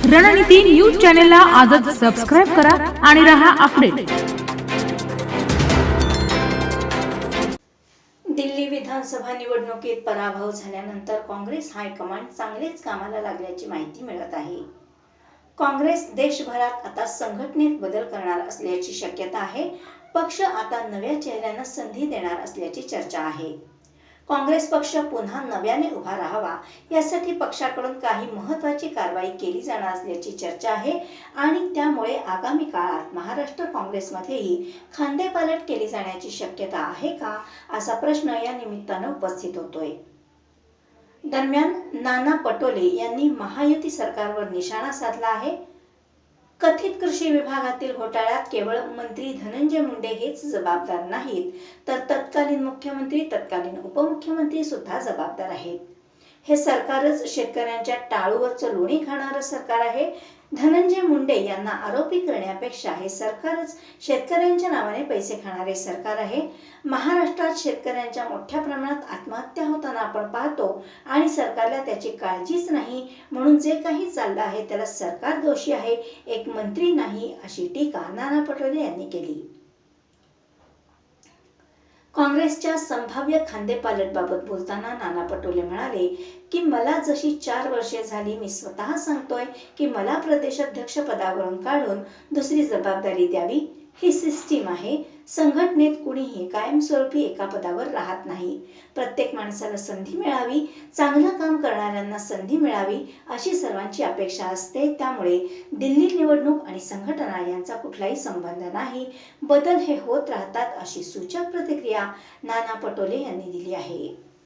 रणनीती न्यूज चॅनलला आजच सबस्क्राइब करा आणि रहा अपडेट। दिल्ली विधानसभा निवडणुकीत पराभव झाल्यानंतर काँग्रेस हायकमांड चांगलेच कामाला लागल्याची माहिती मिळत आहे। काँग्रेस देशभरात आता संघटनेत बदल करणार असल्याची शक्यता आहे। पक्ष आता नव्या चेहऱ्यांना संधी देणार असल्याची चर्चा आहे। काँग्रेस पक्ष पुन्हा नव्याने उभा राहावा यासाठी पक्षाकडून काही महत्त्वाची कारवाई केली जाणार असल्याची चर्चा आहे आणि त्यामुळे आगामी काळात महाराष्ट्र काँग्रेसमध्येही खांदेपालट केली जाण्याची शक्यता आहे का, असा प्रश्न या निमित्ताने उपस्थित होतोय। दरम्यान नाना पटोले यांनी महायुती सरकारवर निशाणा साधला आहे। कथित कृषी विभागातील घोटाळ्यात केवळ मंत्री धनंजय मुंडे हेच जबाबदार नाहीत, तर तत्कालीन मुख्यमंत्री, तत्कालीन उपमुख्यमंत्री सुद्धा जबाबदार आहेत। हे सरकारच शेतकऱ्यांच्या टाळूवरचं लोणी खाणारं सरकार आहे। धनंजय मुंडे यांना आरोपी करण्यापेक्षा हे सरकारच शेतकऱ्यांच्या नावाने पैसे खाणारे सरकार आहे। महाराष्ट्रात शेतकऱ्यांच्या मोठ्या प्रमाणात आत्महत्या होताना आपण पाहतो आणि सरकारला त्याची काळजीच नाही, म्हणून जे काही चाललं आहे त्याला सरकार दोषी आहे, एक मंत्री नाही, अशी टीका नाना पटोले यांनी केली। काँग्रेसच्या संभाव्य खांदेपालटबाबत बोलताना नाना पटोले म्हणाले की मला जशी 4 वर्षे झाली मी स्वतः सांगतोय की मला प्रदेशाध्यक्ष पदावरून काढून दुसरी जबाबदारी द्यावी। ही सिस्टीम आहे। संघटनेत कुणीही कायमस्वरूपी एका पदावर राहत नाही। प्रत्येक माणसाला संधी मिळावी, चांगलं काम करणाऱ्यांना संधी मिळावी, अशी सर्वांची अपेक्षा असते। त्यामुळे दिल्ली निवडणूक आणि संघटना यांचा कुठलाही संबंध नाही, बदल हे होत राहतात, अशी सूचक प्रतिक्रिया नाना पटोले यांनी दिली आहे।